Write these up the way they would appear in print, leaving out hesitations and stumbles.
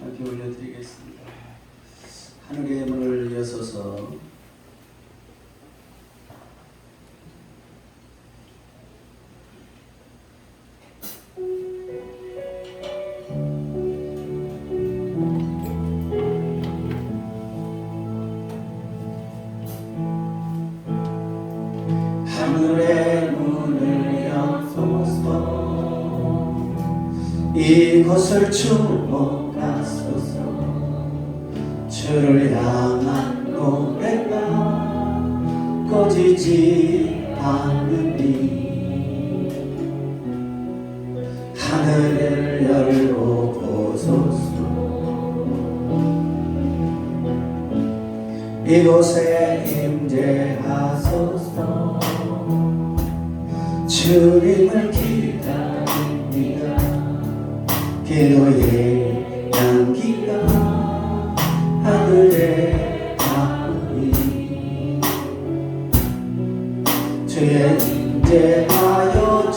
함께 올려드리겠습니다. 하늘의 문을 여서서 하늘의 문을 여소서 이곳을 주목하소서 주를 향한 노래가 꺼지지 않으니 하늘을 열고 보소서 이곳에 임재하소서 주님을 기다립니다. 기도의 향기가 하늘에 닿으니 주의 임재하여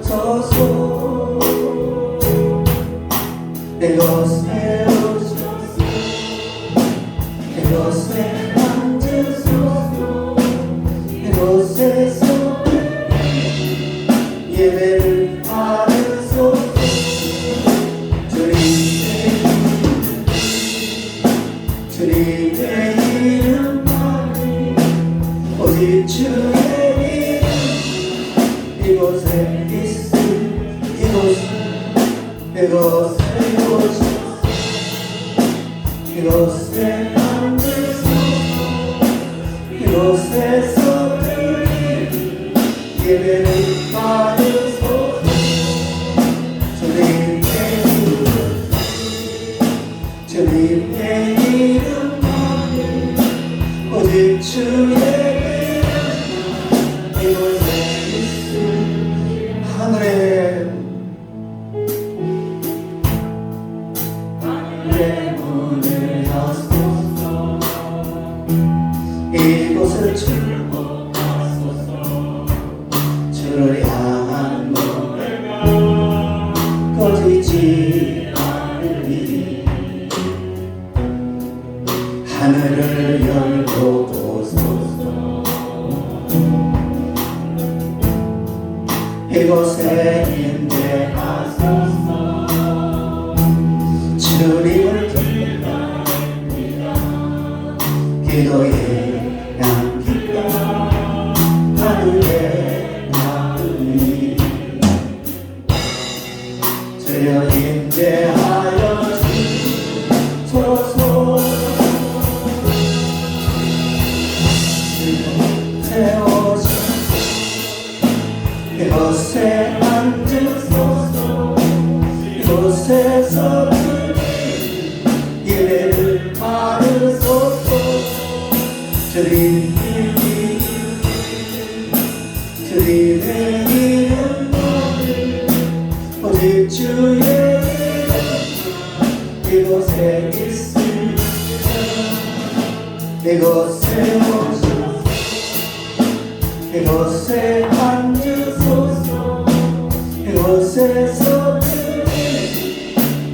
주소서 이곳에 오셔서 이곳에 앉으소서 이곳에서 예배를 받으소서 주님의 이름만이 오직 주의 이름 이곳에 있음 이곳에 이곳에 앉으소서 이곳에서 예배를 받으소서 주님의 이름만이 오직 주의 이름 이곳에 있음 하늘의 문을 여소서 이곳을 주목하소서 주를 향한 노래가 꺼지지 않으니 하늘을 열고 보소서 이곳에 임재하소서 주님을 기다립니다. 기도의 향기가 하늘에 닿으니 주여 임재하여 주소서 이곳에 앉으소서 이곳에서 예배를 받으소서 주님의 이름만이 오직 주의 이곳에 있음 이곳에 오소서 이곳에 앉으소서 이곳에서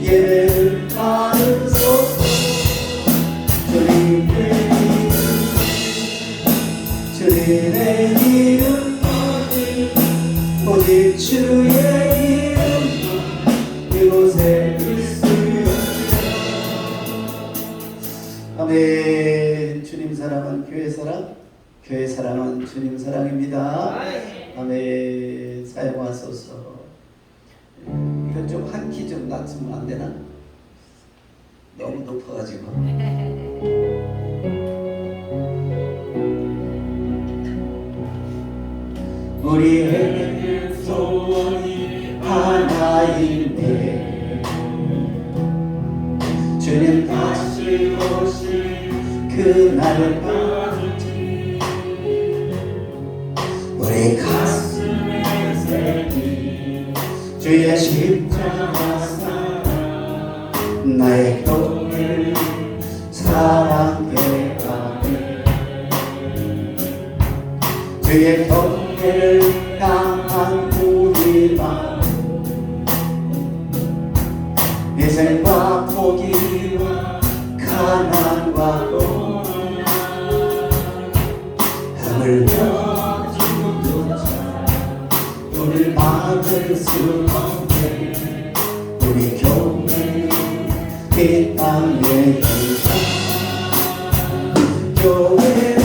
예배를 받으소서 주님의 이름만이 오직 주의 이름 이곳에 있으며 아멘. 주님 사랑은 교회 사랑 교회 사랑은 주님 사랑입니다. 아멘. 사용하소서. 이건 좀 한 키 좀 낮추면 안 되나? 너무 높아가지고. 우리의 소원이 하나인데 주님 다시 오실 그날까지 우리 가슴에 새긴 주의 십자가 사랑 나의 교회를 사랑해 가네 주의 교회를 향한 우리 마음 인생과 포기와 가난과 고난 하물며 지금조차 우릴 막을 수 없네. 우리 교회 이 땅에 교회를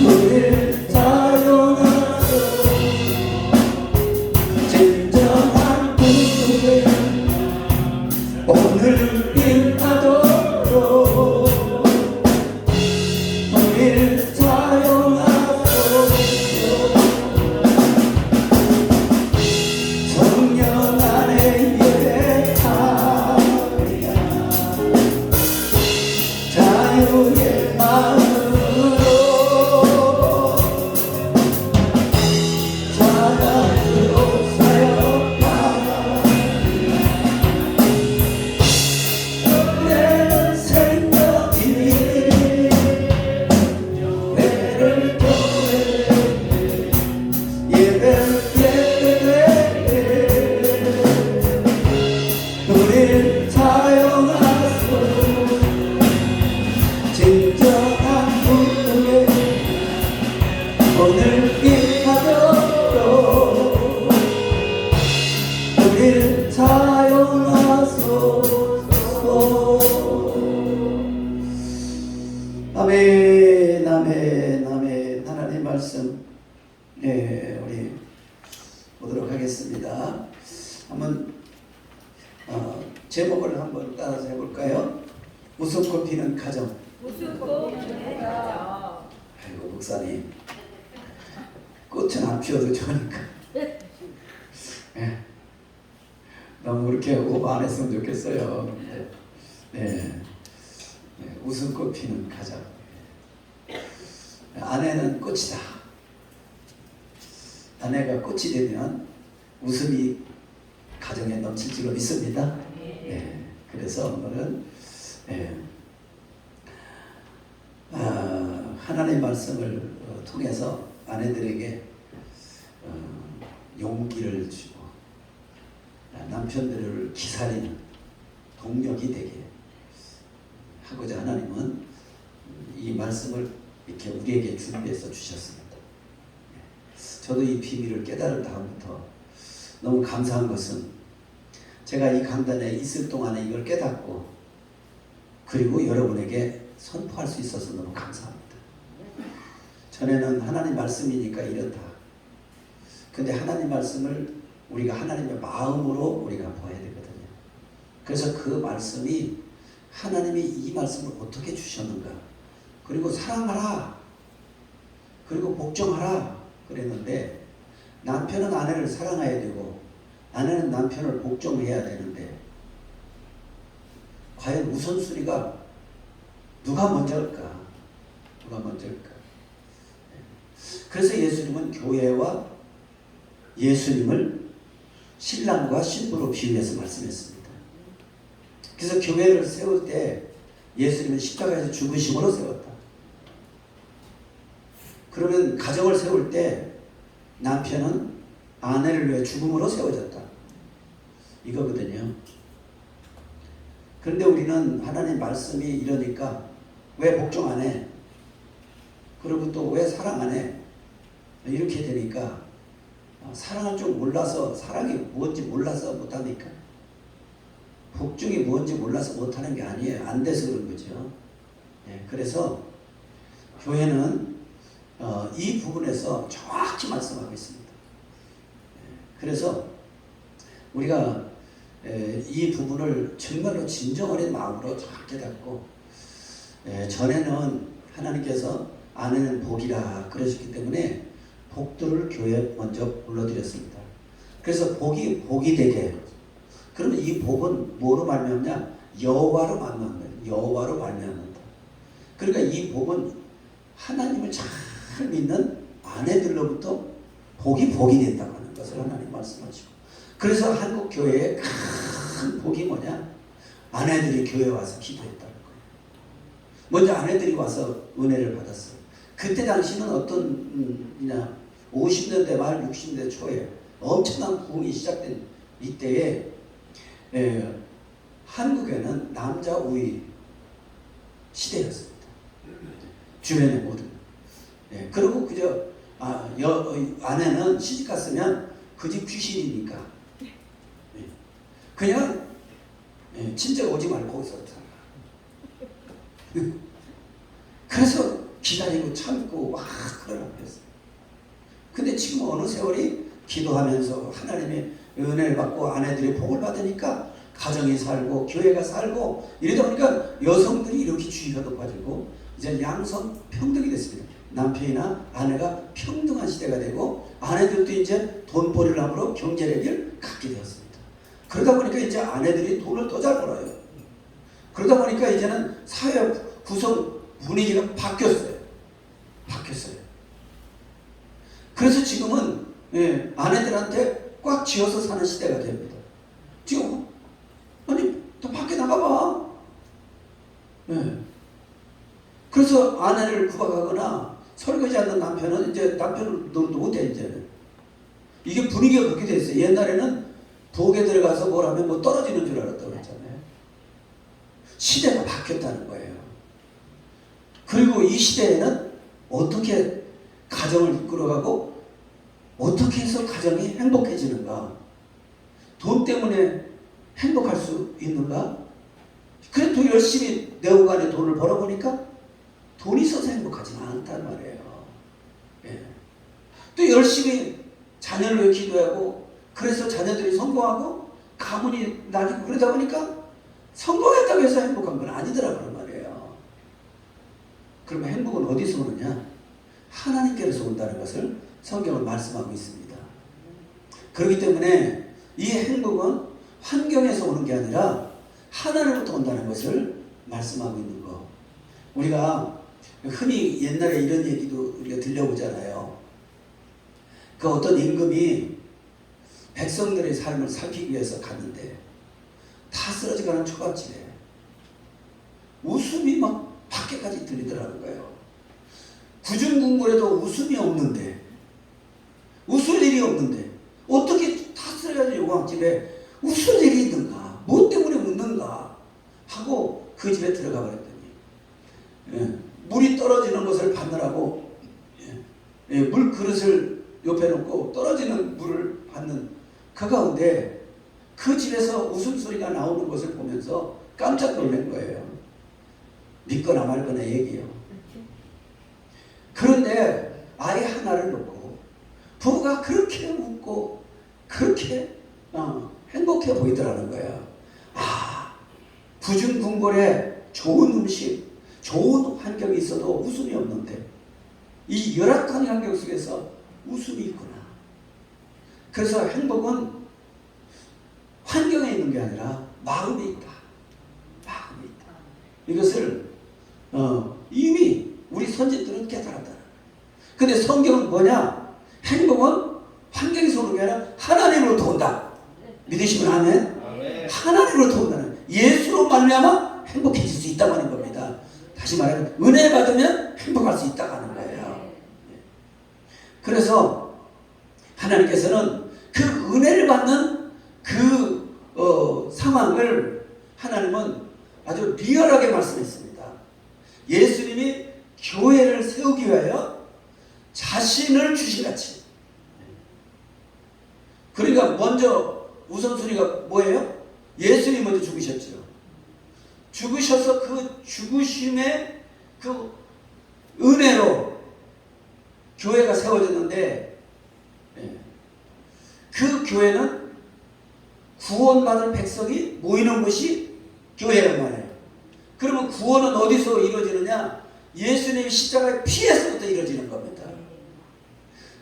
우릴 사용하소. 진정한 구주를 오늘 일하도록 우릴 사용하소. 성령 안에 예배하리라. 자유의 마음으로 자랑으로 사역하리라. 내 생명이 내를 교회 예배 우릴 사용하소. 진정한 분에 오늘 일하도록 우릴 사용하소서. 아멘 아멘 아멘. 하나님 말씀 우리 보도록 하겠습니다. 한번 제목을 한번 따라서 해볼까요? 웃음꽃 피는 가정. 웃음꽃 피는 가정. 아이고 목사님, 꽃은 안 피워도 좋으니까 너무 그렇게 오버 안 했으면 좋겠어요. 웃음꽃 피는 가정. 아내는 꽃이다. 아내가 꽃이 되면 웃음이 가정에 넘칠 줄로 믿습니다. 그래서 오늘은 하나님의 말씀을 통해서 아내들에게 용기를 주고 남편들을 기살리는 동력이 되게 하고자 하나님은 이 말씀을 이렇게 우리에게 준비해서 주셨습니다. 저도 이 비밀을 깨달을 다음부터 너무 감사한 것은 제가 이 강단에 있을 동안에 이걸 깨닫고 그리고 여러분에게 선포할 수 있어서 너무 감사합니다. 전에는 하나님 말씀이니까 이렇다. 근데 하나님 말씀을 우리가 하나님의 마음으로 우리가 봐야 되거든요. 그래서 그 말씀이 하나님이 이 말씀을 어떻게 주셨는가, 그리고 사랑하라, 그리고 복종하라 그랬는데, 남편은 아내를 사랑해야 되고 아내는 남편을 복종해야 되는데 과연 우선순위가 누가 먼저일까? 누가 먼저일까? 그래서 예수님은 교회와 예수님을 신랑과 신부로 비유해서 말씀했습니다. 그래서 교회를 세울 때 예수님은 십자가에서 죽으심으로 세웠다. 그러면 가정을 세울 때 남편은 아내를 위해 죽음으로 세워졌다. 이거거든요. 그런데 우리는 하나님 말씀이 이러니까 왜 복종 안 해? 그리고 또 왜 사랑 안 해? 이렇게 되니까 사랑을 좀 몰라서, 사랑이 뭔지 몰라서 못하니까, 복종이 뭔지 몰라서 못하는 게 아니에요. 안 돼서 그런 거죠. 그래서 교회는 이 부분에서 정확히 말씀하고 있습니다. 그래서 우리가 이 부분을 정말로 진정어린 마음으로 잘 깨닫고, 전에는 하나님께서 아내는 복이라 그러셨기 때문에 복들을 교회에 먼저 불러드렸습니다. 그래서 복이 되게, 그러면 이 복은 뭐로 말미암냐? 여호와로 말미암는, 여호와로 말미암는다. 그러니까 이 복은 하나님을 잘 믿는 아내들로부터 복이 된다고 하는 것을 하나님 말씀하시고, 그래서 한국 교회의 큰 복이 뭐냐? 아내들이 교회에 와서 기도했다는 거예요. 먼저 아내들이 와서 은혜를 받았어요. 그때 당시는 50년대 말 60년대 초에 엄청난 부흥이 시작된 이때에 한국에는 남자 우위 시대였습니다. 주변의 모든. 그리고 그저 아내는 시집 갔으면 그 집 귀신이니까 그냥 친정 오지 말고 거기서 살아. 그래서 기다리고 참고 막 그러라고 했어요. 근데 지금 어느 세월이 기도하면서 하나님의 은혜를 받고 아내들이 복을 받으니까 가정이 살고 교회가 살고 이러다 보니까 여성들이 이렇게 주의가 높아지고 이제 양성 평등이 됐습니다. 남편이나 아내가 평등한 시대가 되고 아내들도 이제 돈벌이를 함으로 경제력을 갖게 되었습니다. 그러다 보니까 이제 아내들이 돈을 더 잘 벌어요. 그러다 보니까 이제는 사회 구성 분위기가 바뀌었어요. 그래서 지금은 아내들한테 꽉 쥐어서 사는 시대가 됩니다. 지금 아니 더 밖에 나가봐. 그래서 아내를 구박하거나 설거지하는 남편은 이제 남편을 노릇도 못해 이제. 이게 분위기가 그렇게 됐어요. 옛날에는 부엌에 들어가서 뭘 하면 뭐 떨어지는 줄 알았다고 그랬잖아요. 시대가 바뀌었다는 거예요. 그리고 이 시대에는 어떻게 가정을 이끌어가고 어떻게 해서 가정이 행복해지는가? 돈 때문에 행복할 수 있는가? 그래도 열심히 내후간에 돈을 벌어보니까 돈이 있어서 행복하지는 않다는 말이에요. 또 열심히 자녀를 위해 기도하고 그래서 자녀들이 성공하고 가문이 나뉘고 그러다 보니까 성공했다고 해서 행복한 건 아니더라고요 말이에요. 그러면 행복은 어디서 오느냐? 하나님께로서 온다는 것을 성경은 말씀하고 있습니다. 그렇기 때문에 이 행복은 환경에서 오는 게 아니라 하나님으로부터 온다는 것을 말씀하고 있는 거. 우리가 흔히 옛날에 이런 얘기도 우리가 들려보잖아요. 그 어떤 임금이 백성들의 삶을 살피기 위해서 갔는데 다 쓰러져가는 초가집에 웃음이 막 밖에까지 들리더라는 거예요. 구중궁궐에도 웃음이 없는데 웃을 일이 없는데 어떻게 다 쓰러져가는 요강집에 웃을 일이 있는가? 뭐 때문에 웃는가? 하고 그 집에 들어가 버렸더니 물이 떨어지는 것을 받느라고 물 그릇을 옆에 놓고 떨어지는 물을 받는 그 가운데 그 집에서 웃음소리가 나오는 것을 보면서 깜짝 놀란 거예요. 믿거나 말거나 얘기요. 그런데 아이 하나를 놓고 부부가 그렇게 웃고 그렇게 행복해 보이더라는 거예요. 구중궁궐에 좋은 음식, 좋은 환경이 있어도 웃음이 없는데 이 열악한 환경 속에서 웃음이 있구나. 그래서 행복은 환경에 있는 게 아니라 마음에 있다. 마음에 있다. 이것을 이미 우리 선지들은 깨달았다. 근데 성경은 뭐냐? 행복은 환경에서 오는 게 아니라 하나님으로부터 온다. 믿으시면 아멘? 하나님으로부터 온다는 예수로 말미암아 행복해질 수 있다고 하는 겁니다. 다시 말하면 은혜 받으면 행복할 수 있다고 하는 거예요. 그래서 하나님께서는 그 은혜를 받는 그 상황을 하나님은 아주 리얼하게 말씀했습니다. 예수님이 교회를 세우기 위하여 자신을 주신같이. 그러니까 먼저 우선순위가 뭐예요? 예수님이 먼저 죽으셨죠. 죽으셔서 그 죽으심의 그 은혜로 교회가 세워졌는데 그 교회는 구원받은 백성이 모이는 곳이 교회란 말이에요. 그러면 구원은 어디서 이루어지느냐? 예수님이 십자가의 피에서부터 이루어지는 겁니다.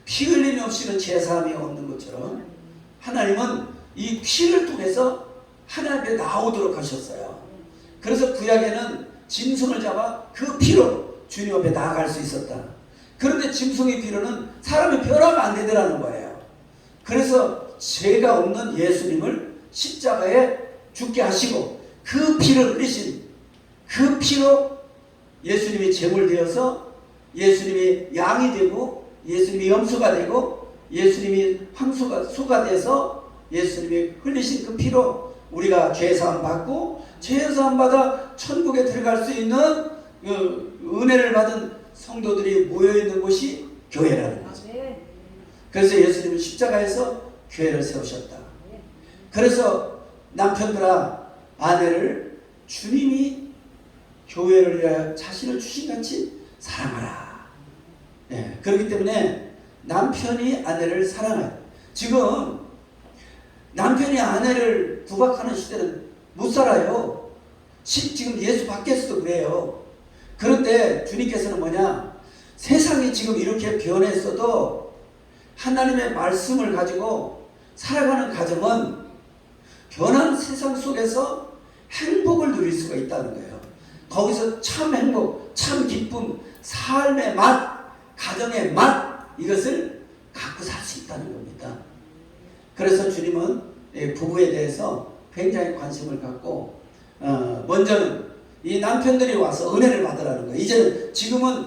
피 흘림이 없이는 제사함이 없는 것처럼 하나님은 이 피를 통해서 하나님 앞에 나오도록 하셨어요. 그래서 구약에는 짐승을 잡아 그 피로 주님 앞에 나아갈 수 있었다. 그런데 짐승의 피로는 사람이 변화가 안 되더라는 거예요. 그래서 죄가 없는 예수님을 십자가에 죽게 하시고 그 피를 흘리신 그 피로 예수님이 제물되어서 예수님이 양이 되고 예수님이 염소가 되고 예수님이 수가 돼서 예수님이 흘리신 그 피로 우리가 죄사함 받고 죄사함 받아 천국에 들어갈 수 있는 그 은혜를 받은 성도들이 모여있는 곳이 교회라는 거죠. 그래서 예수님은 십자가에서 교회를 세우셨다. 그래서 남편들아 아내를 주님이 교회를 위하여 자신을 주신같이 사랑하라. 예, 그렇기 때문에 남편이 아내를 사랑해요. 지금 남편이 아내를 구박하는 시대는 못 살아요. 지금 예수 밖에서도 그래요. 그런데 주님께서는 뭐냐? 세상이 지금 이렇게 변했어도 하나님의 말씀을 가지고 살아가는 가정은 변한 세상 속에서 행복을 누릴 수가 있다는 거예요. 거기서 참 행복, 참 기쁨, 삶의 맛, 가정의 맛, 이것을 갖고 살 수 있다는 겁니다. 그래서 주님은 부부에 대해서 굉장히 관심을 갖고 먼저는 이 남편들이 와서 은혜를 받으라는 거예요. 이제는 지금은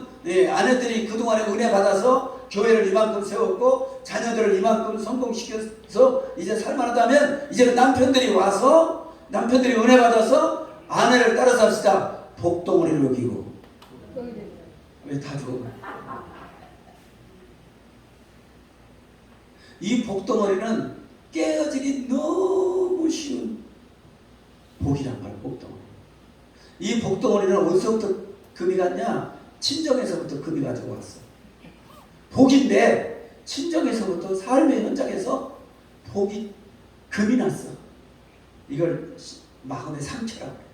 아내들이 그동안에 은혜 받아서 교회를 이만큼 세웠고 자녀들을 이만큼 성공시켜서 이제 살만하다면 이제는 남편들이 와서 남편들이 은혜 받아서 아내를 따라 삽시다. 복덩어리를 여기고. 왜 다 죽어? 이 복덩어리는 깨어지기 너무 쉬운 복이란 말이야. 복덩어리. 이 복덩어리는 어디서부터 금이 갔냐? 친정에서부터 금이 가지고 왔어. 복인데 친정에서부터 삶의 현장에서 복이 금이 났어. 이걸 마음의 상처라고 그래.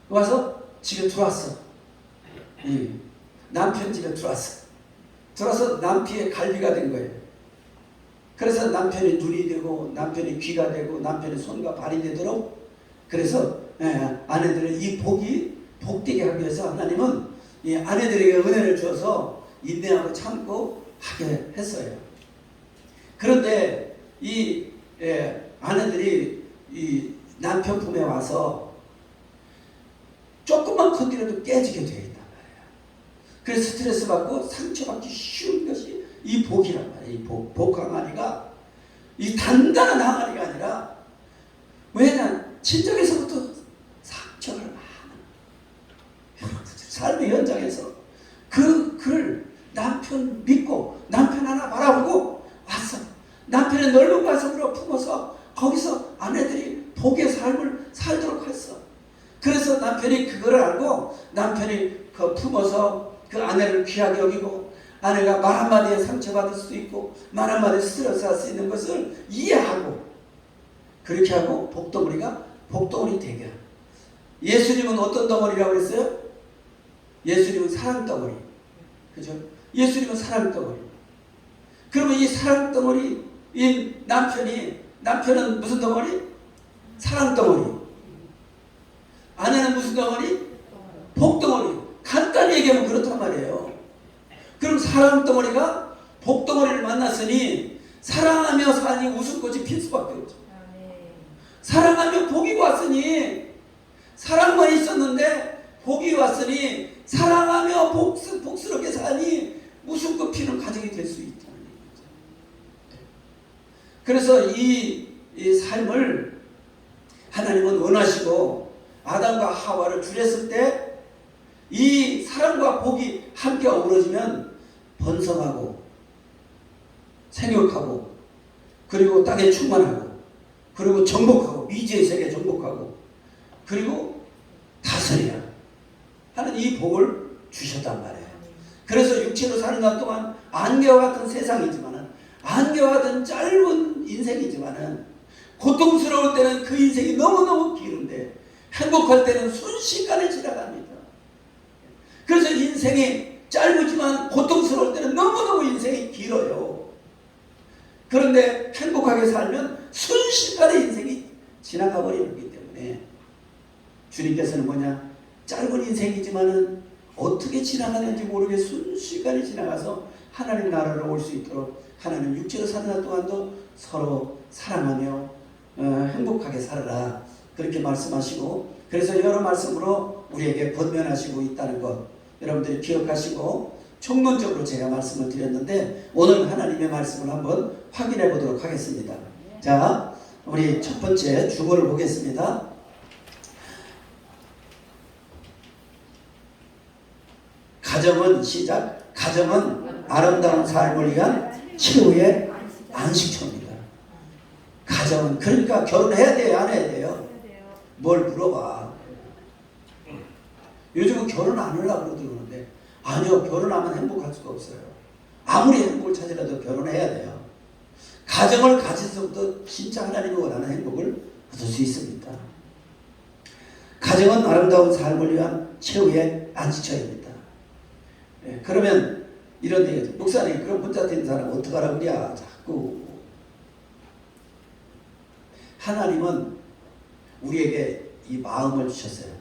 와서 집에 들어왔어. 남편 집에 들어왔어. 들어와서 남편의 갈비가 된 거예요. 그래서 남편이 눈이 되고 남편이 귀가 되고 남편의 손과 발이 되도록 그래서 아내들은 이 복이 복되게 하기 위해서 하나님은 이 아내들에게 은혜를 주어서 인내하고 참고 하게 했어요. 그런데 이 아내들이 이 남편 품에 와서 조금만 건드려도 깨지게 되어 있단 말이에요. 그래서 스트레스 받고 상처받기 쉬운 것이 이 복이란 말이에요. 이 복 항아리가 이 단단한 항아리가 아니라 왜냐 친정에서부터 상처를 많은 삶의 현장에서 그를 남편 믿고 남편 하나 바라보고 왔어. 남편의 넓은 가슴으로 품어서 거기서 아내들이 복의 삶을 살도록 했어. 그래서 남편이 그걸 알고 남편이 그 품어서 그 아내를 귀하게 여기고 아내가 말 한마디에 상처받을 수도 있고 말 한마디에 스트레스 할 수 있는 것을 이해하고 그렇게 하고 복덩어리가 복덩어리 되게. 예수님은 어떤 덩어리라고 그랬어요? 예수님은 사랑 덩어리. 그죠? 예수님은 사랑 덩어리. 그러면 이 사랑 덩어리, 이 남편은 무슨 덩어리? 사랑 덩어리. 아내는 무슨 덩어리? 복덩어리. 간단히 얘기하면 그렇단 말이에요. 그럼 사랑 덩어리가 복덩어리를 만났으니 사랑하며 사니 웃음꽃이 필 수밖에 없죠. 사랑하며 복이 왔으니 사랑만 있었는데 복이 왔으니 사랑하며 복스럽게 사니 웃음꽃 피는 가정이 될 수 있다는 얘기죠. 그래서 이 삶을 하나님은 원하시고 아담과 하와를 주렸을 때 이 사랑과 복이 함께 어우러지면 번성하고 생육하고 그리고 땅에 충만하고 그리고 정복하고 미지의 세계 정복하고 그리고 다스려야 하는 이 복을 주셨단 말이에요. 그래서 육체로 사는 날 동안 안개와 같은 세상이지만은 안개와 같은 짧은 인생이지만은 고통스러울 때는 그 인생이 너무너무 길은데 행복할 때는 순식간에 지나갑니다. 그래서 인생이 짧지만 고통스러울 때는 너무너무 인생이 길어요. 그런데 행복하게 살면 순식간에 인생이 지나가 버리기 때문에 주님께서는 뭐냐? 짧은 인생이지만은 어떻게 지나가는지 모르게 순식간에 지나가서 하나님 나라로 올 수 있도록 하나님 육체로 사는 날 동안도 서로 사랑하며 행복하게 살아라. 그렇게 말씀하시고 그래서 여러 말씀으로 우리에게 권면하시고 있다는 것 여러분들이 기억하시고 총론적으로 제가 말씀을 드렸는데 오늘 하나님의 말씀을 한번 확인해 보도록 하겠습니다. 자, 우리 첫 번째 주보를 보겠습니다. 가정은 시작. 가정은 아름다운 삶을 위한 최후의 안식처입니다. 가정은 그러니까 결혼해야 돼요, 안 해야 돼요? 뭘 물어봐. 요즘은 결혼 안 하려고 그러는데 아니요, 결혼하면 행복할 수가 없어요. 아무리 행복을 찾으려도 결혼해야 돼요. 가정을 가지서부터 진짜 하나님이 원하는 행복을 얻을 수 있습니다. 가정은 아름다운 삶을 위한 최후의 안식처입니다. 예, 그러면 이런 얘기, 목사님 그럼 혼자 된 사람 어떡하라 그래야 자꾸. 하나님은 우리에게 이 마음을 주셨어요.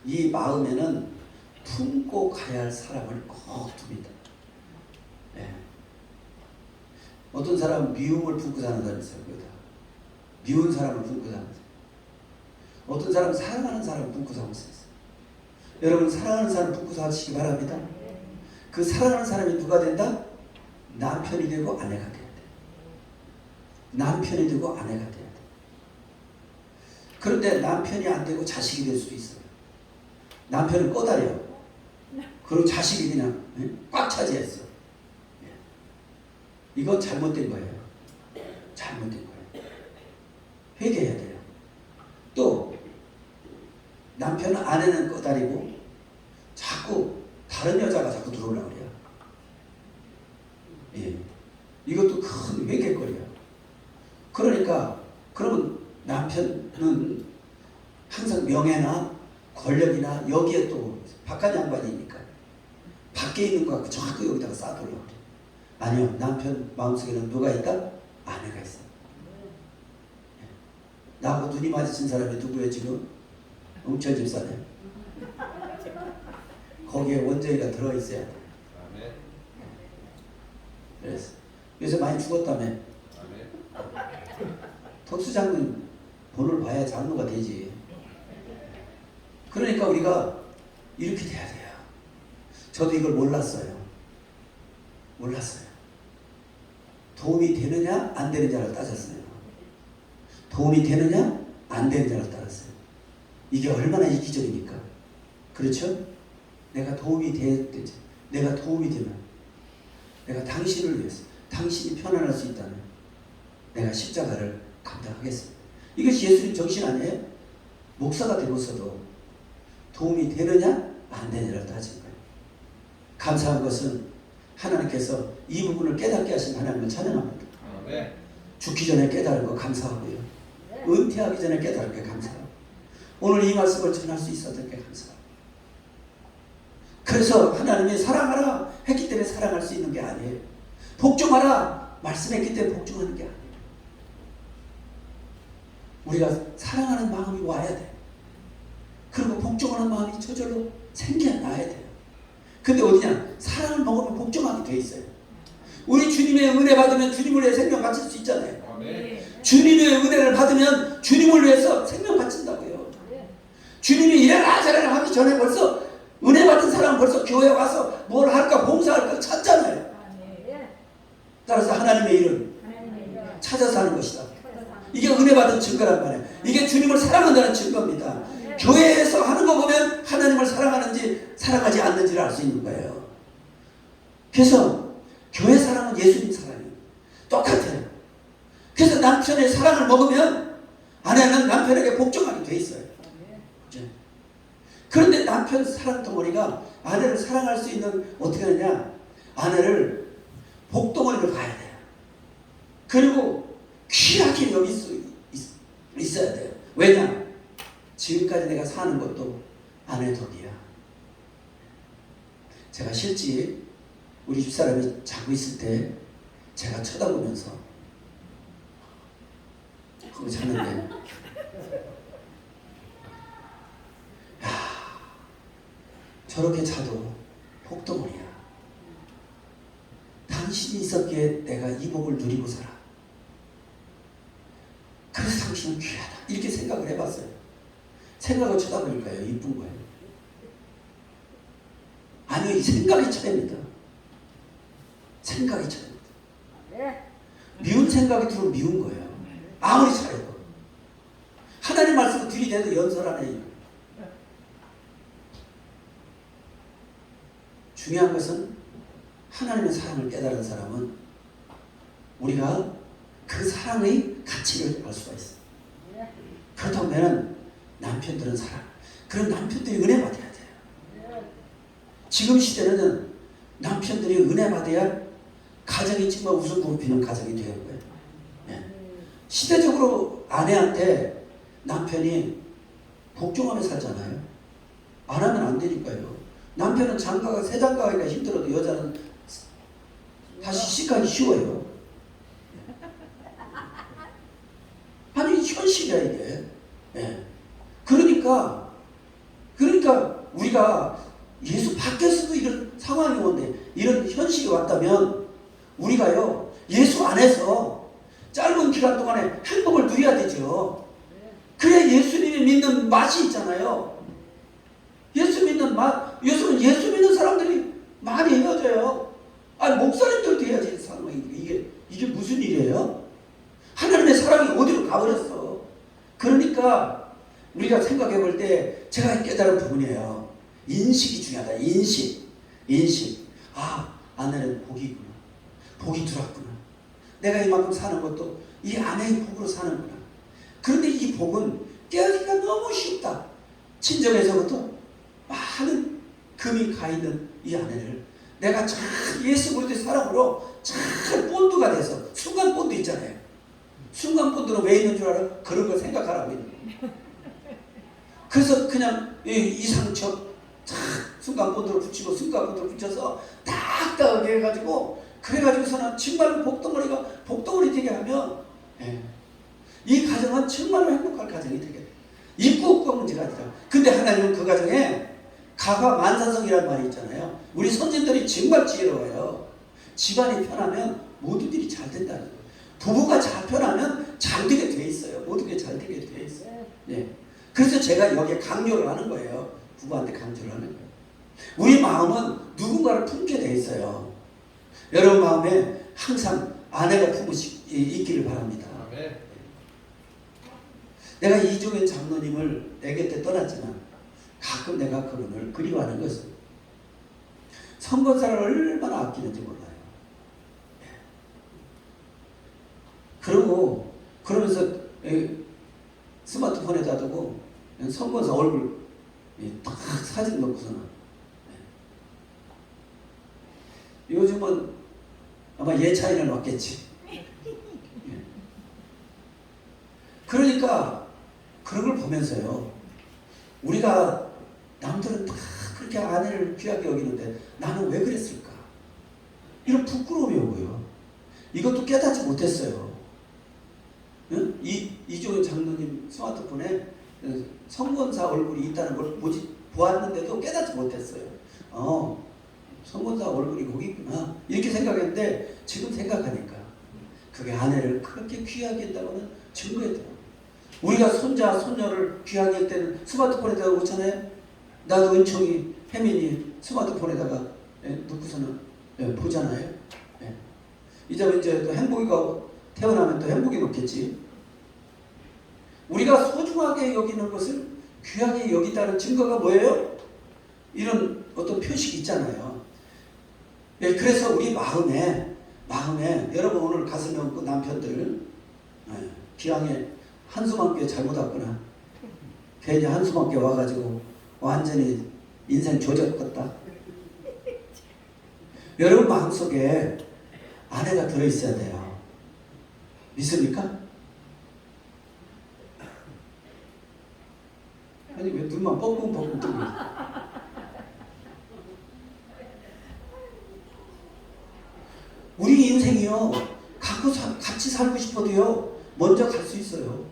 이 마음에는 품고 가야 할 사람을 꼭 둡니다. 예. 어떤 사람은 미움을 품고 사는 사람이 있어요. 미운 사람을 품고 사는 사람. 어떤 사람은 사랑하는 사람을 품고 사는 사람 있어요. 여러분 사랑하는 사람을 품고 사시기 바랍니다. 그 사랑하는 사람이 누가 된다? 남편이 되고 아내가 돼야 돼. 남편이 되고 아내가 돼야 돼. 그런데 남편이 안 되고 자식이 될 수도 있어요. 남편은 꼬다려. 그리고 자식이 그냥 꽉 차지했어. 이거 잘못된 거예요. 잘못된 거예요. 회개해야 돼요. 또 남편은 아내는 꼬다리고 자꾸 다른 여자가 자꾸 들어오려고 그래요. 예. 이것도 큰 회개거리예요. 그러니까 그러면 남편은 항상 명예나 권력이나 여기에 또 바깥 양반이니까 밖에 있는 거 갖고 자꾸 여기다가 쌓아두려고 그래요. 아니요, 남편 마음속에는 누가 있다? 아내가 있어. 예. 나하고 눈이 마주친 사람이 누구예요 지금? 응철 집사님. 거기에 원정이가 들어있어야 돼. 그래서 요새 많이 죽었다며. 덕수장군 본을 봐야 장로가 되지. 그러니까 우리가 이렇게 돼야 돼요. 저도 이걸 몰랐어요. 도움이 되느냐 안 되느냐를 따졌어요. 도움이 되느냐 안 되느냐를 따졌어요. 이게 얼마나 이기적입니까? 그렇죠? 내가 도움이 되지. 내가 도움이 되면 내가 당신을 위해서 당신이 편안할 수 있다면 내가 십자가를 감당하겠습니다. 이것이 예수님 정신 아니에요? 목사가 되고서도 도움이 되느냐 안 되느냐를 따진 거예요. 감사한 것은 하나님께서 이 부분을 깨닫게 하신 하나님을 찬양합니다. 죽기 전에 깨달은 거 감사하고요. 은퇴하기 전에 깨달은 게 감사하고 오늘 이 말씀을 전할 수 있었던 게 감사하고 그래서 하나님이 사랑하라 했기 때문에 사랑할 수 있는 게 아니에요. 복종하라 말씀했기 때문에 복종하는 게 아니에요. 우리가 사랑하는 마음이 와야 돼. 그리고 복종하는 마음이 저절로 생겨나야 돼요. 근데 어디냐? 사랑을 먹으면 복종하게 돼 있어요. 우리 주님의 은혜 받으면 주님을 위해 생명 바칠 수 있잖아요. 주님의 은혜를 받으면 주님을 위해서 생명 바친다고요. 주님이 이래라 저래라 하기 전에 벌써 은혜 받은 사람은 벌써 교회 와서 뭘 할까 봉사할까 찾잖아요. 따라서 하나님의 일을 찾아서 하는 것이다. 이게 은혜 받은 증거란 말이에요. 이게 주님을 사랑한다는 증거입니다. 교회에서 하는 거 보면 하나님을 사랑하는지 사랑하지 않는지를 알 수 있는 거예요. 그래서 교회 사랑은 예수님 사랑이에요. 똑같아요. 그래서 남편의 사랑을 먹으면 아내는 남편에게 복종하게 돼 있어요. 그렇죠? 그런데 남편 사랑 덩어리가 아내를 사랑할 수 있는 어떻게 하느냐? 아내를 복덩어리로 봐야 돼요. 그리고 귀하게 여길 수 있어야 돼요. 왜냐? 지금까지 내가 사는 것도 아내 덕이야. 제가 실제 우리 집사람이 자고 있을 때 제가 쳐다보면서 그거 자는데 야, 저렇게 자도 복덩어리야. 당신이 있었기에 내가 이 복을 누리고 살아. 그래서 당신은 귀하다. 이렇게 생각을 해봤어요. 생각을 쳐다보니까요, 이쁜 거예요. 아니요, 이 생각이 차이입니다. 생각이 쳐요. 미운 생각이 들어오면 미운 거예요. 아무리 잘해도. 하나님 말씀을 들이대도 연설하네. 중요한 것은 하나님의 사랑을 깨달은 사람은 우리가 그 사랑의 가치를 알 수가 있어요. 그렇다면 남편들은 사랑. 그런 남편들이 은혜 받아야 돼요. 지금 시대는 남편들이 은혜 받아야 가정이 정말 웃음 부비는 가정이 되는 거예요. 네. 시대적으로 아내한테 남편이 복종하며 살잖아요. 안 하면 안 되니까요. 남편은 장가가 새 장가가기가 힘들어도 여자는 다시 시집가기 쉬워요. 아니 현실이야 이게. 예. 그러니까 우리가 예수 밖에서도 이런 상황이 오는데 이런 현실이 왔다면 우리가요 예수 안에서 짧은 기간 동안에 행복을 누려야 되죠. 그래야 예수님이 믿는 맛이 있잖아요. 예수 믿는 사람들이 많이 헤어져요. 아니 목사님들도 해야지 상황이 이게 무슨 일이에요? 하나님의 사랑이 어디로 가버렸어. 그러니까 우리가 생각해 볼 때 제가 깨달은 부분이에요. 인식이 중요하다. 인식. 아, 아내는 복이구나. 복이 들었구나. 내가 이만큼 사는 것도 이 아내의 복으로 사는구나. 그런데 이 복은 깨닫기가 너무 쉽다. 친정에서부터 많은 금이 가 있는 이 아내를 내가 잘 예수 그리스도의 사랑으로 잘 본드가 돼서 순간 본드 있잖아요. 순간 본드는 왜 있는 줄 알아? 그런 걸 생각하라고 있는 거예요. 그래서 그냥 이상적 순간 본드로 붙이고 순간 본드로 붙여서 딱딱하게 해가지고 그래가지고서는 정말로 복덩어리 되게 하면 이 가정은 정말로 행복할 가정이 되게 돼. 있고 없고 문제가 아니라. 근데 하나님은 그 가정에 가가 만사성이라는 말이 있잖아요. 우리 선진들이 정말 지혜로워요. 집안이 편하면 모든 일이 잘 된다는 거예요. 부부가 잘 편하면 잘 되게 돼 있어요. 모든 게 잘 되게 돼 있어요. 네. 그래서 제가 여기에 강조를 하는 거예요. 부부한테 강조를 하는 거예요. 우리 마음은 누군가를 품게 돼 있어요. 여러분 마음에 항상 아내가 있기를 바랍니다. 내가 이종현 장로님을 내 곁에 떠났지만 가끔 내가 그분을 그리워하는 것은 선거사를 얼마나 아끼는지 몰라요. 그러면서 스마트폰에다 두고 선거사 얼굴 딱 사진 넣고서는 요즘은 아마 예차이를 넣겠지. 그러니까 그런 걸 보면서요. 우리가 남들은 다 그렇게 아내를 귀하게 여기는데 나는 왜 그랬을까? 이런 부끄러움이 오고요. 이것도 깨닫지 못했어요. 응? 이종현 장로님 스마트폰에 성권사 얼굴이 있다는 걸 보았는데도 깨닫지 못했어요. 성권사 얼굴이 거기 있구나. 이렇게 생각했는데 지금 생각하니까 그게 아내를 그렇게 귀하게 했다고는 증거했더라고요. 우리가 손자, 손녀를 귀하게 할 때는 스마트폰에다가 놓잖아요. 나도 은총이, 혜민이 스마트폰에다가 놓고서는 보잖아요. 이제 또 행복이가 태어나면 또 행복이 놓겠지. 우리가 소중하게 여기는 것을 귀하게 여기다는 증거가 뭐예요? 이런 어떤 표식이 있잖아요. 그래서 우리 마음에 여러분 오늘 가슴에 얹고 남편들 기왕에 한숨 한 개 잘못 왔구나. 괜히 한숨 한 개 와가지고 완전히 인생 조졌겠다. 여러분 마음속에 아내가 들어있어야 돼요. 믿습니까? 아니 왜 눈만 뻥뻥뻥뻥 뜨고 우리 인생이요 같이 살고 싶어도요 먼저 갈 수 있어요.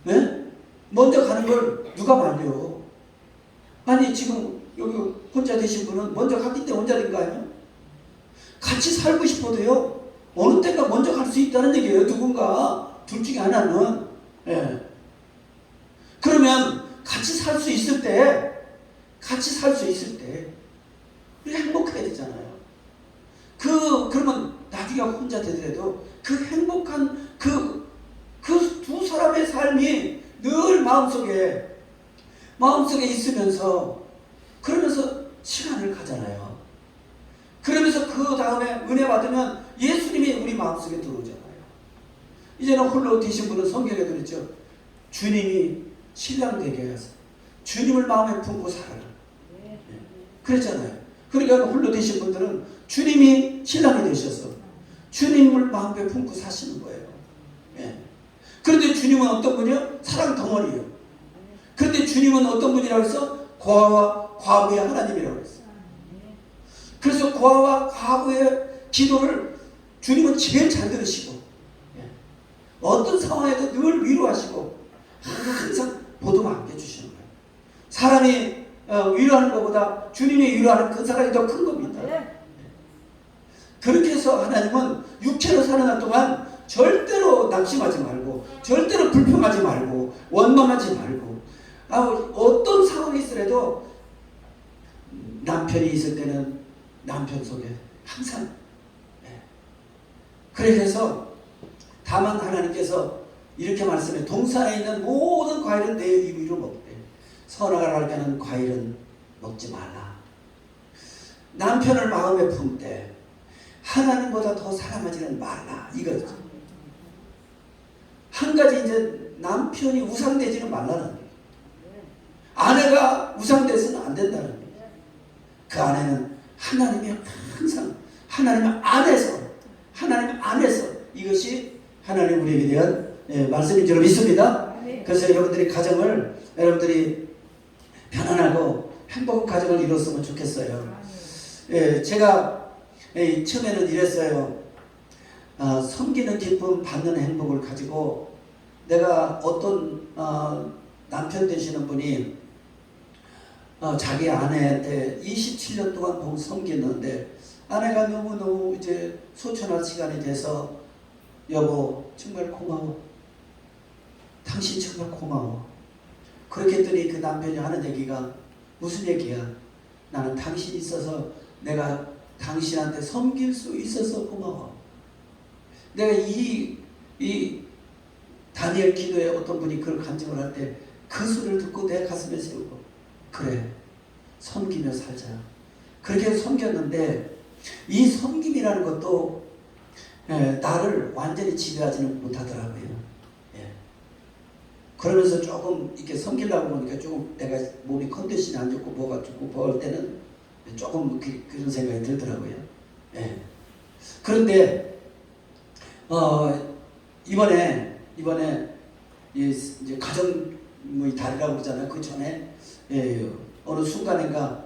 네? 먼저 가는 걸 누가 말려? 아니 지금 여기 혼자 되신 분은 먼저 갔기 때문에 혼자 된 거 아니에요? 같이 살고 싶어도요 어느 때가 먼저 갈 수 있다는 얘기예요. 누군가 둘 중에 하나는. 그러면 같이 살 수 있을 때 우리 행복해야 되잖아요. 그러면 나중에 혼자 되더라도 그 행복한 그 두 사람의 삶이 늘 마음속에 있으면서 그러면서 시간을 가잖아요. 그러면서 그 다음에 은혜 받으면 예수님이 우리 마음속에 들어오잖아요. 이제는 홀로 계신 분은 성경에 그랬죠. 주님이 신랑 되게 해서 주님을 마음에 품고 살아라. 그랬잖아요. 그러니까 홀로 되신 분들은 주님이 신랑이 되셔서 주님을 마음에 품고 사시는 거예요. 예. 그런데 주님은 어떤 분이요? 사랑 덩어리예요. 그런데 주님은 어떤 분이라고 해서 고아와 과부의 하나님이라고 했어요. 그래서 고아와 과부의 기도를 주님은 제일 잘 들으시고 어떤 상황에도 늘 위로하시고 항상 보듬어 안겨주시는 거예요. 사람이 위로하는 것보다 주님이 위로하는 그 사랑이 더 큰 겁니다. 그렇게 해서 하나님은 육체로 사는 한 동안 절대로 낙심하지 말고 절대로 불평하지 말고 원망하지 말고 어떤 상황이 있으라도 남편이 있을 때는 남편 속에 항상 그래서 다만 하나님께서 이렇게 말씀해 동산에 있는 모든 과일은 내 입으로 먹되 선악을 알게 하는 과일은 먹지 말라. 남편을 마음에 품되 하나님보다 더 사랑하지는 말라 이거죠. 한 가지 이제 남편이 우상되지는 말라는 거예요. 아내가 우상돼서는 안 된다는 거예요. 그 아내는 하나님이 항상 하나님 안에서 이것이 하나님 우리에게 대한 말씀인 줄 믿습니다. 그래서 여러분들이 가정을 여러분들이 편안하고 행복한 가정을 이뤘으면 좋겠어요. 제가 처음에는 이랬어요. 섬기는 기쁨 받는 행복을 가지고 내가 어떤 남편 되시는 분이 자기 아내한테 27년 동안 섬겼는데 아내가 너무너무 이제 소천할 시간이 돼서 여보 정말 고마워. 당신 정말 고마워. 그렇게 했더니 그 남편이 하는 얘기가 무슨 얘기야? 나는 당신이 있어서 내가 당신한테 섬길 수 있어서 고마워. 내가 이 다니엘 기도에 어떤 분이 그걸 간증을 할 때 그 소리를 듣고 내 가슴에 세우고 그래 섬기며 살자. 그렇게 섬겼는데 이 섬김이라는 것도 나를 완전히 지배하지는 못하더라고요. 그러면서 조금 이렇게 섬기려고 보니까 조금 내가 몸이 컨디션이 안 좋고 뭐가 좋고 뭐 할 때는 조금 그런 생각이 들더라고요. 그런데 이번에 이제 가정의 달이라고 그러잖아요. 그 전에 어느 순간인가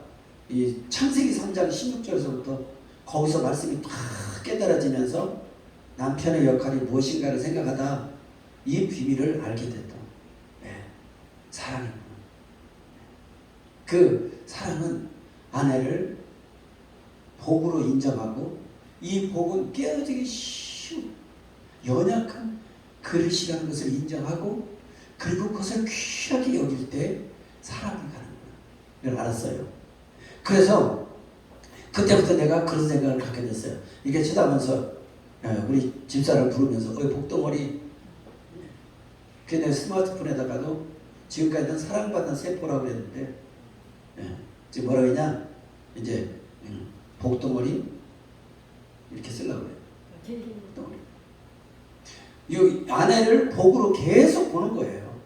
이 창세기 3장 16절에서부터 거기서 말씀이 탁 깨달아지면서 남편의 역할이 무엇인가를 생각하다 이 비밀을 알게 됐다. 사랑이구나. 그 사랑은 아내를 복으로 인정하고 이 복은 깨어지기 쉬운 연약한 그릇이라는 것을 인정하고 그리고 그것을 귀하게 여길 때 사랑이 가는 거야. 이걸 알았어요. 그래서 그때부터 내가 그런 생각을 갖게 됐어요. 이게 쳐다보면서 우리 집사를 부르면서 복덩어리 내 스마트폰에다가도 지금까지는 사랑받는 세포라고 그랬는데 지금 뭐라고 했냐 이제 복덩어리 이렇게 쓰려고 그래요. 복덩어리. 이 아내를 복으로 계속 보는 거예요.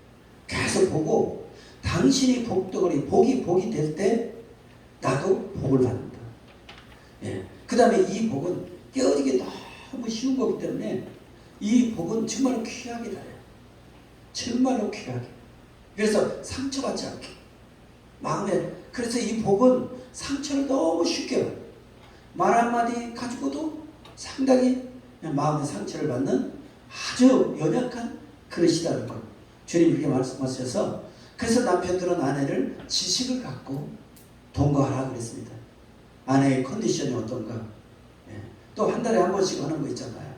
계속 보고 당신이 복덩어리 복이 될 때 나도 복을 받는다. 그 다음에 이 복은 깨어지기 너무 쉬운 거기 때문에 이 복은 정말로 귀하게 달아요. 정말로 귀하게. 그래서 상처받지 않게 마음에. 그래서 이 복은 상처를 너무 쉽게 받아요. 말 한마디 가지고도 상당히 마음의 상처를 받는 아주 연약한 그릇이라는 것. 주님 그렇게 말씀하셔서 그래서 남편들은 아내를 지식을 갖고 동거하라고 그랬습니다. 아내의 컨디션이 어떤가. 또 한 달에 한 번씩 하는 거 있잖아요.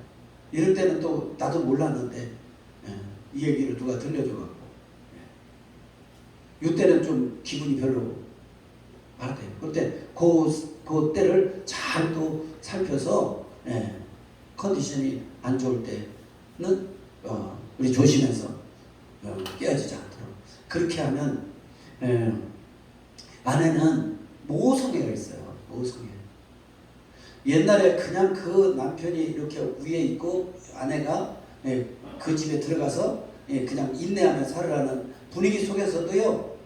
이럴 때는 또 나도 몰랐는데 이 얘기를 누가 들려줘갖고 이때는 좀 기분이 별로 알아요. 그때 그 그때를 잘 또 살펴서 컨디션이 안 좋을 때는 우리 조심해서 깨어지지 않도록 그렇게 하면 아내는 모성애가 있어요. 모성애. 옛날에 그냥 그 남편이 이렇게 위에 있고 아내가 그 집에 들어가서 그냥 인내하며 살으라는 분위기 속에서도요,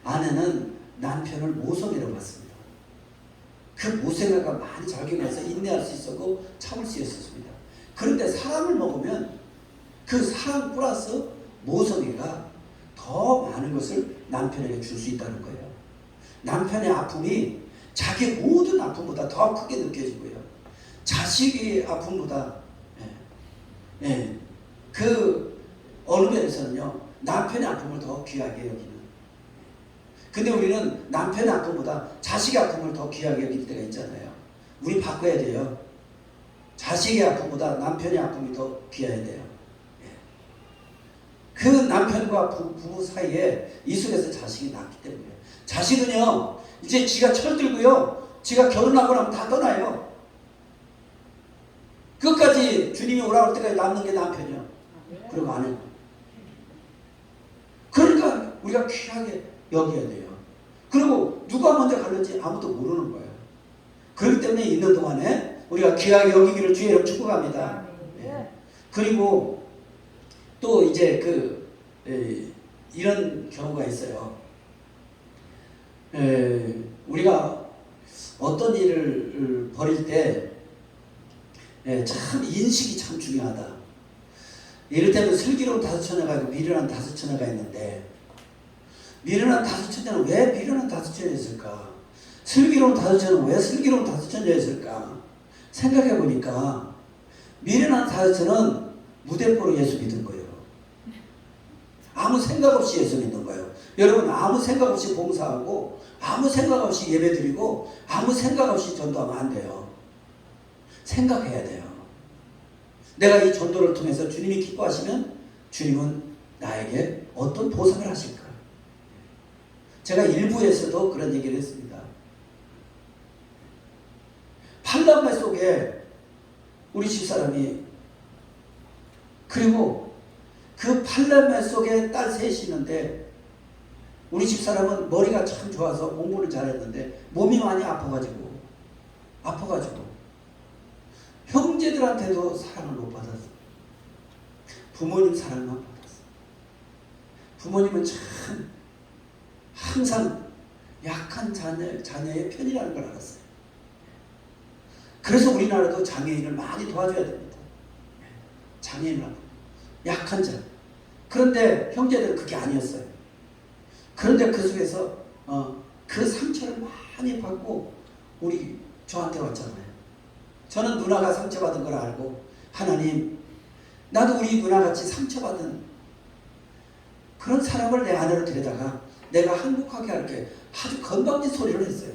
아내는 남편을 모성애로 봤습니다. 그 모성애가 많이 작용해서 인내할 수 있었고 참을 수 있었습니다. 그런데 사람을 먹으면 그 사랑 플러스 모성애가 더 많은 것을 남편에게 줄 수 있다는 거예요. 남편의 아픔이 자기 모든 아픔보다 더 크게 느껴지고요. 자식의 아픔보다 그 어느 면에서는요, 남편의 아픔을 더 귀하게 여기는. 근데 우리는 남편의 아픔보다 자식의 아픔을 더 귀하게 여길 때가 있잖아요. 우리 바꿔야 돼요. 자식의 아픔보다 남편의 아픔이 더 귀해야 돼요. 그 남편과 부부 사이에 이 속에서 자식이 낳기 때문에. 자식은요, 이제 지가 철들고요, 지가 결혼하고 나면 다 떠나요. 끝까지 주님이 오라고 할 때까지 남는 게 남편이요. 그리고 아내고. 그러니까 우리가 귀하게 여겨야 돼요. 그리고 누가 먼저 갈는지 아무도 모르는 거예요. 그렇기 때문에 있는 동안에 우리가 귀하게 여기기를 주의 이름 축복합니다. 그리고 또 이제 이런 경우가 있어요. 우리가 어떤 일을 벌일 때 참 인식이 참 중요하다. 이를테면 슬기로운 다섯처녀가 있고 미련한 다섯처녀가 있는데, 미련한 다섯처녀는 왜 미련한 다섯처녀였을까? 슬기로운 다섯처녀는 왜 슬기로운 다섯처녀였을까? 생각해 보니까 미련한 다섯처녀는 무대뽀로 예수 믿은 거예요. 아무 생각 없이 예수 믿는 거예요. 여러분, 아무 생각 없이 봉사하고 아무 생각 없이 예배드리고 아무 생각 없이 전도하면 안 돼요. 생각해야 돼요. 내가 이 전도를 통해서 주님이 기뻐하시면 주님은 나에게 어떤 보상을 하실까? 제가 일부에서도 그런 얘기를 했습니다. 팔남매 속에 우리 집사람이, 그리고 그 팔남매 속에 딸 셋이 있는데, 우리 집사람은 머리가 참 좋아서 공부를 잘했는데 몸이 많이 아파가지고 형제들한테도 사랑을 못 받았어. 부모님 사랑만 받았어. 부모님은 참 항상 약한 자녀의 편이라는 걸 알았어요. 그래서 우리나라도 장애인을 많이 도와줘야 됩니다. 장애인을, 약한 자. 그런데 형제들은 그게 아니었어요. 그런데 그 속에서 그 상처를 많이 받고 저한테 왔잖아요. 저는 누나가 상처받은 걸 알고, 하나님, 나도 우리 누나같이 상처받은 그런 사람을 내 아내로 데려다가 내가 행복하게 할게. 아주 건방진 소리를 했어요.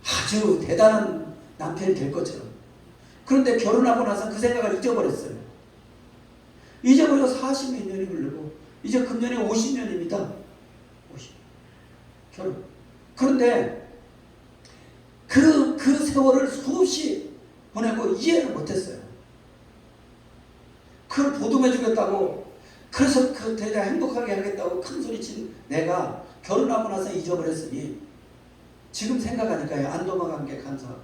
아주 대단한 남편이 될 것처럼. 그런데 결혼하고 나서 그 생각을 잊어버렸어요. 잊어버려 40몇 년이 흐르고 이제 금년에 50년입니다. 50. 결혼. 그런데 그 세월을 수없이 보내고 이해를 못했어요. 그걸 보듬해 주겠다고, 그래서 그 대자 행복하게 하겠다고 큰 소리친 내가 결혼하고 나서 잊어버렸으니 지금 생각하니까 안 도망간 게 감사하고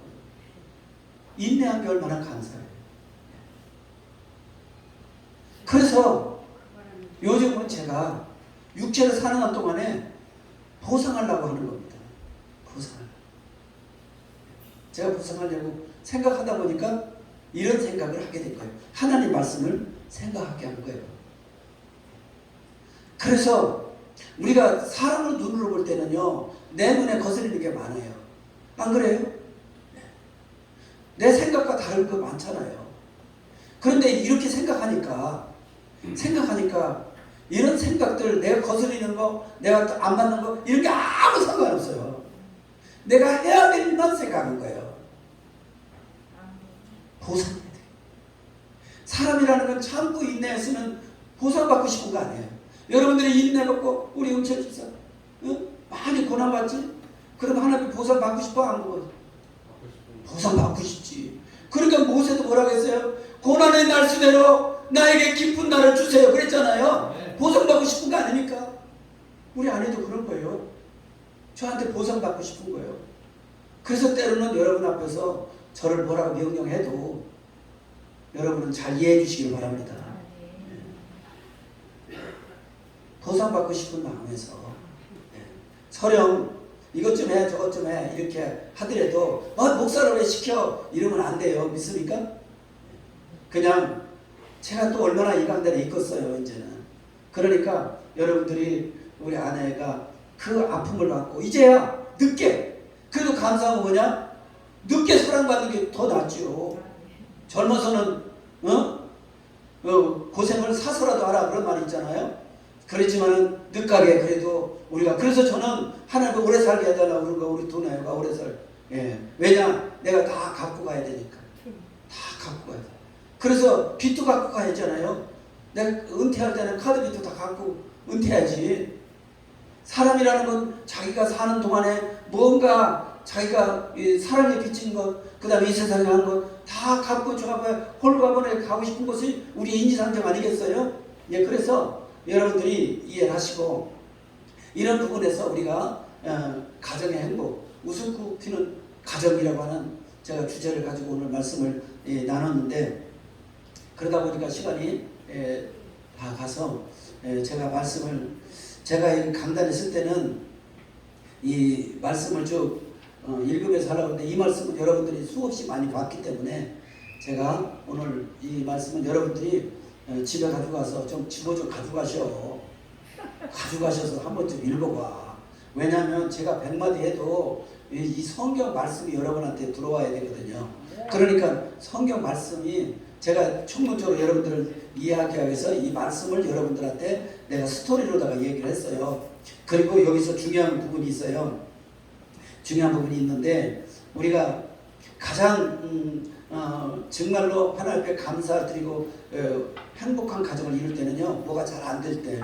인내한 게 얼마나 감사해요. 그래서 요즘은 제가 육체를 사는 한 동안에 보상하려고 하는 겁니다. 제가 보상하려고 생각하다 보니까 이런 생각을 하게 된 거예요. 하나님 말씀을 생각하게 한 거예요. 그래서 우리가 사람을 눈으로 볼 때는요, 내 눈에 거슬리는 게 많아요. 안 그래요? 내 생각과 다른 거 많잖아요. 그런데 이렇게 생각하니까 이런 생각들, 내가 거슬리는 거, 내가 안 맞는 거, 이런 게 아무 상관없어요. 내가 해야 될 일만 생각하는 거예요. 보상해야 돼. 사람이라는 건 참고 인내했으면 보상받고 싶은 거 아니에요. 여러분들이 인내받고 우리 은철 집사 많이 고난받지? 그럼 하나님 보상 받고 싶어 안 받고? 보상 받고 싶지. 그러니까 모세도 뭐라고 했어요? 고난의 날수대로 나에게 기쁜 날을 주세요 그랬잖아요. 보상 받고 싶은 거 아닙니까? 우리 아내도 그런 거예요. 저한테 보상 받고 싶은 거예요. 그래서 때로는 여러분 앞에서 저를 뭐라고 명령해도 여러분은 잘 이해해 주시길 바랍니다. 보상받고 싶은 마음에서 설령 이것 좀 해 저것 좀 해 이렇게 하더라도 목사를 왜 시켜 이러면 안 돼요. 믿습니까? 그냥 제가 또 얼마나 이 강단에 있겠어요 이제는. 그러니까 여러분들이 우리 아내가 그 아픔을 받고 이제야 늦게 그래도 감사한 거 뭐냐? 늦게 사랑받는 게 더 낫죠. 젊어서는 고생을 사서라도 하라 그런 말이 있잖아요. 그렇지만은 늦가게 그래도 우리가 그래서 저는 하나님께 오래 살게 해달라고 그런 거 우리 두나요가 오래 살. 왜냐 내가 다 갖고 가야 되니까. 다 갖고 가야 돼. 그래서 빚도 갖고 가야잖아요. 내가 은퇴할 때는 카드 빚도 다 갖고 은퇴해야지. 사람이라는 건 자기가 사는 동안에 뭔가 자기가 사랑에 비친 것, 그 다음에 이 세상에 한 것 다 갖고 홀가분하게 가고 싶은 것이 우리 인지상정 아니겠어요? 그래서 여러분들이 이해하시고 이런 부분에서 우리가 가정의 행복, 웃음고 피는 가정이라고 하는 제가 주제를 가지고 오늘 말씀을 나눴는데 그러다 보니까 시간이 다 가서 제가 말씀을 제가 이 강단에 쓸 때는 이 말씀을 쭉 읽으면서 하려고 하는데 이 말씀은 여러분들이 수없이 많이 봤기 때문에 제가 오늘 이 말씀은 여러분들이 집에 가져가서 좀 집어 좀 가져가셔서 한 번쯤 읽어봐. 왜냐하면 제가 100마디 해도 이 성경 말씀이 여러분한테 들어와야 되거든요. 그러니까 성경 말씀이 제가 총론적으로 여러분들을 이해하기 위해서 이 말씀을 여러분들한테 내가 스토리로다가 얘기를 했어요. 그리고 여기서 중요한 부분이 있어요. 중요한 부분이 있는데 우리가 가장 정말로 하나님께 감사드리고 행복한 가정을 이룰 때는요. 뭐가 잘 안 될 때,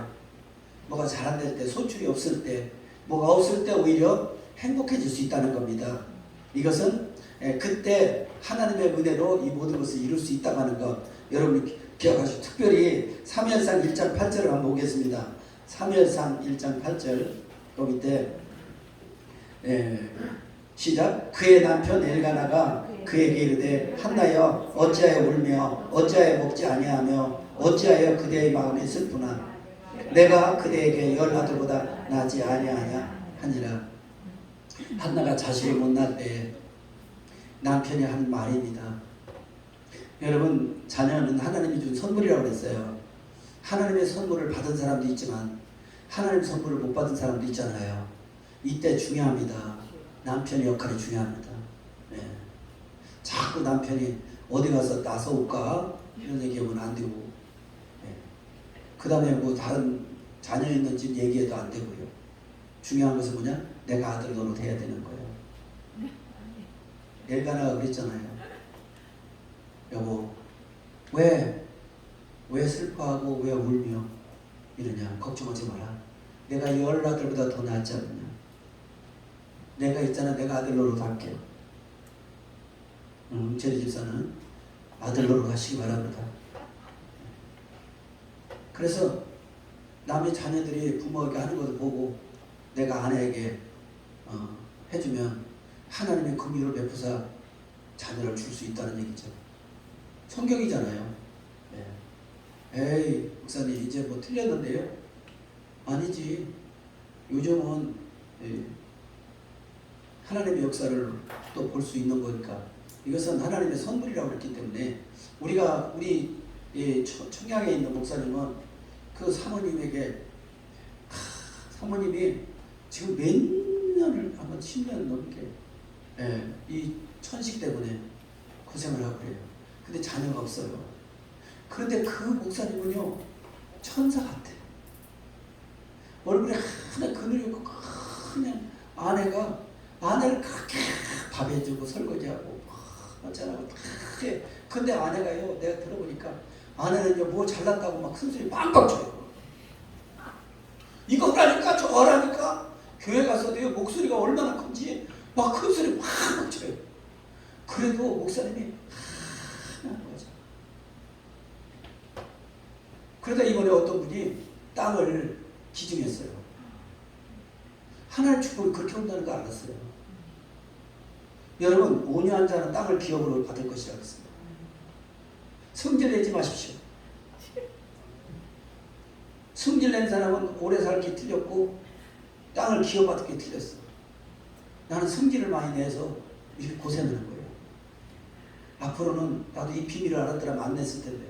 소출이 없을 때, 뭐가 없을 때 오히려 행복해질 수 있다는 겁니다. 이것은 그때 하나님의 은혜로 이 모든 것을 이룰 수 있다고 하는 것 여러분이 기억하시고 특별히 사무엘상 1장 8절을 한번 보겠습니다. 사무엘상 1장 8절 그 밑에 시작. 그의 남편 엘가나가 그에게 이르되 한나여 어찌하여 울며 어찌하여 먹지 아니하며 어찌하여 그대의 마음이 슬프나 내가 그대에게 10 아들보다 나지 아니하냐 하니라. 한나가 자식을 못 낳을 때 남편이 한 말입니다. 여러분 자녀는 하나님이 준 선물이라고 그랬어요. 하나님의 선물을 받은 사람도 있지만 하나님 선물을 못 받은 사람도 있잖아요. 이때 중요합니다. 남편의 역할이 중요합니다. 자꾸 남편이 어디 가서 나서올까 이런 얘기하면 안 되고 그 다음에 뭐 다른 자녀 있는 집 얘기해도 안 되고요. 중요한 것은 뭐냐? 내가 아들 노릇 해야 되는 거예요. 엘가나가 그랬잖아요. 여보 왜 슬퍼하고 왜 울며 이러냐. 걱정하지 마라. 내가 10 아들보다 더 낫지 않느냐. 내가 있잖아. 내가 아들 노릇 할게. 제리 집사는 아들 노릇 하시기 바랍니다. 그래서 남의 자녀들이 부모에게 하는 것을 보고 내가 아내에게 해주면 하나님의 긍휼을 베푸사 자녀를 줄 수 있다는 얘기죠. 성경이잖아요. 에이 목사님 이제 뭐 틀렸는데요? 아니지. 요즘은 하나님의 역사를 또 볼 수 있는 거니까 이것은 하나님의 선물이라고 했기 때문에 우리 청양에 있는 목사님은 그 사모님에게 사모님이 지금 몇 년을 아마 10년 넘게 이 천식 때문에 고생을 하고 그래요. 근데 자녀가 없어요. 그런데 그 목사님은요 천사 같아. 얼굴에 하나 그늘이고 그냥 아내를 그렇게 밥 해주고 설거지하고 어쩌라고 그렇게. 근데 아내가요 내가 들어보니까 아내는요 뭐 잘났다고 막 큰소리 빵빵 쳐요. 이거라니까 저거라니까 교회 가서도요 목소리가 얼마나 큰지 막 큰 소리 확 쳐요. 그래도 목사님이 하는 거죠. 그러다 이번에 어떤 분이 땅을 기증했어요. 하나님 축복이 그렇게 온다는 거 알았어요. 여러분 온유한 자는 땅을 기업으로 받을 것이라고 했습니다. 성질내지 마십시오. 성질낸 사람은 오래 살기 틀렸고 땅을 기업받을 게 틀렸어. 나는 성질을 많이 내서 이렇게 고생하는 거예요. 앞으로는 나도 이 비밀을 알았더라면 안 냈을 텐데.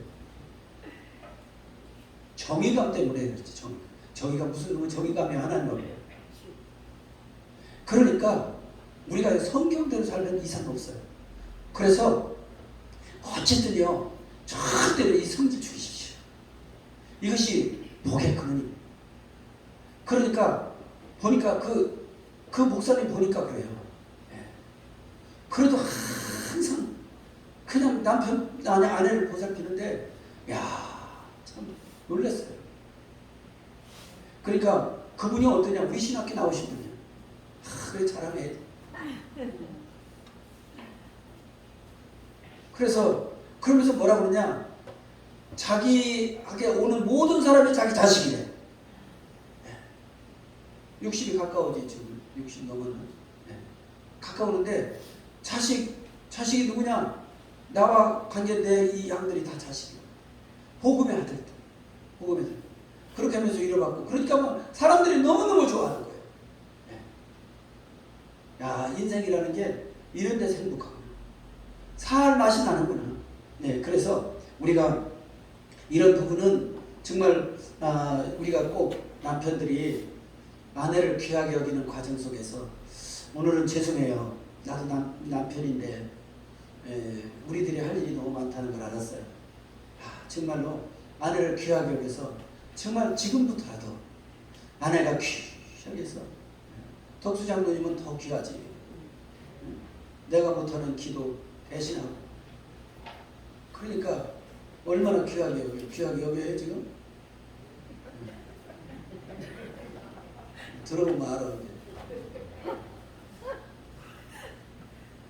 정의감 때문에 그렇지. 정의감 무슨 정의감이 하나님이에요. 그러니까 우리가 성경대로 살면 이상 없어요. 그래서 어쨌든요 절대로 이 성질 죽이십시오. 이것이 복의 근원입니다. 그러니까 보니까 그 목사님 보니까 그래요. 그래도 항상 그냥 아내를 보살피는데 참 놀랐어요. 그러니까 그분이 어떠냐, 우리 신학교 나오신 분이에요. 그래 자랑해. 그래서 그러면서 뭐라 그러냐, 자기에게 오는 모든 사람이 자기 자식이래. 60이 가까워지. 지금 60 넘었는. 가까우는데 자식이 누구냐, 나와 관계된 이 양들이 다 자식이야. 복음의 아들. 복음의 아들. 그렇게 하면서 위로받고, 그러니까 뭐 사람들이 너무너무 좋아하는 거예요. 야, 인생이라는 게 이런 데서 행복하구나. 살 맛이 나는구나. 그래서 우리가 이런 부분은 정말 우리가 꼭 남편들이 아내를 귀하게 여기는 과정 속에서, 오늘은 죄송해요. 나도 남편인데 우리들이 할 일이 너무 많다는 걸 알았어요. 정말로 아내를 귀하게 여겨서 정말 지금부터라도 아내가 귀하게 해서, 덕수 장로님은 더 귀하지. 내가 못하는 기도 대신하고. 그러니까 얼마나 귀하게 여겨요. 귀하게 여겨요 지금? 들어보면 알아.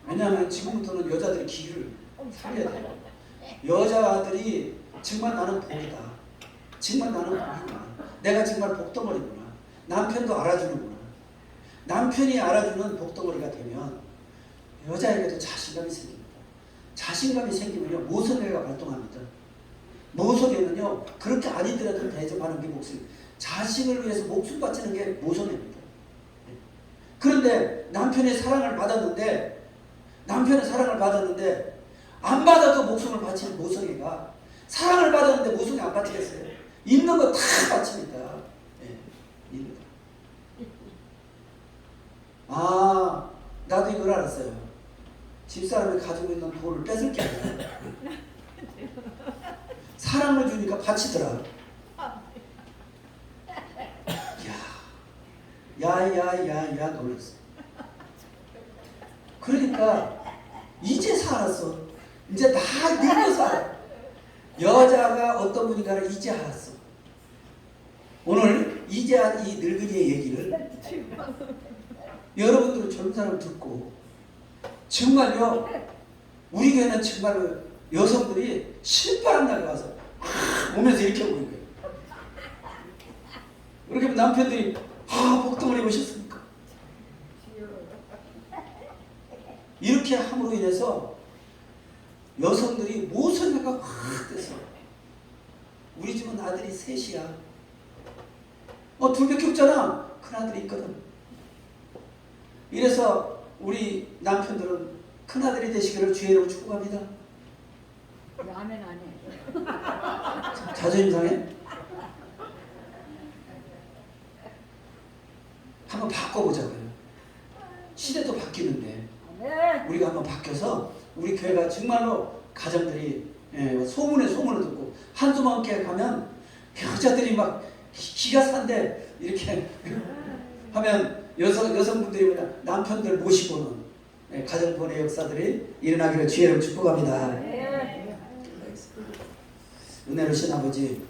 왜냐하면 지금부터는 여자들이 기를 살려야 돼요. 여자들이 정말 나는 복이다. 정말 나는 복이구나. 내가 정말 복덩어리구나. 남편도 알아주는구나. 남편이 알아주는 복덩어리가 되면 여자에게도 자신감이 생깁니다. 자신감이 생기면요 모성애가 발동합니다. 모성애는요 그렇게 아니더라도 대접하는 게 목숨. 자식을 위해서 목숨 바치는 게 모성애입니다. 그런데 남편의 사랑을 받았는데 안 받아도 목숨을 바치는 모성애가, 사랑을 받았는데 모성애 안 바치겠어요? 있는 거 다 바칩니다. 나도 이걸 알았어요. 집사람이 가지고 있는 돈을 뺏을 게 아니라 사랑을 주니까 바치더라. 야 놀랐어. 그러니까 이제 살았어. 이제 다 늙어서 알아. 여자가 어떤 분인가를 이제 알았어. 오늘 이제 이 늙은이의 얘기를 여러분들은 젊은 사람 듣고, 정말요 우리 교회는 정말 여성들이 신바람 나게 와서 오면서 이렇게 하고 있는 거예요. 그렇게 남편들이 복덩어리 오셨습니까? 이렇게 함으로 인해서 여성들이 모성애가 확 돼서, 우리 집은 아들이 셋이야. 둘밖에 없잖아. 큰아들이 있거든. 이래서 우리 남편들은 큰아들이 되시기를 주의로 축복합니다. 아멘 안 해. 자존심 상해? 한번 바꿔보자고요. 시대도 바뀌는데 우리가 한번 바뀌어서 우리 교회가 정말로 가정들이 소문에 소문을 듣고 한숨 함께 가면 여자들이 막 기가 산데 이렇게 하면 여성분들이 남편들 모시고는 가정본의 역사들이 일어나기를 주의로 축복합니다. 은혜로신 아버지,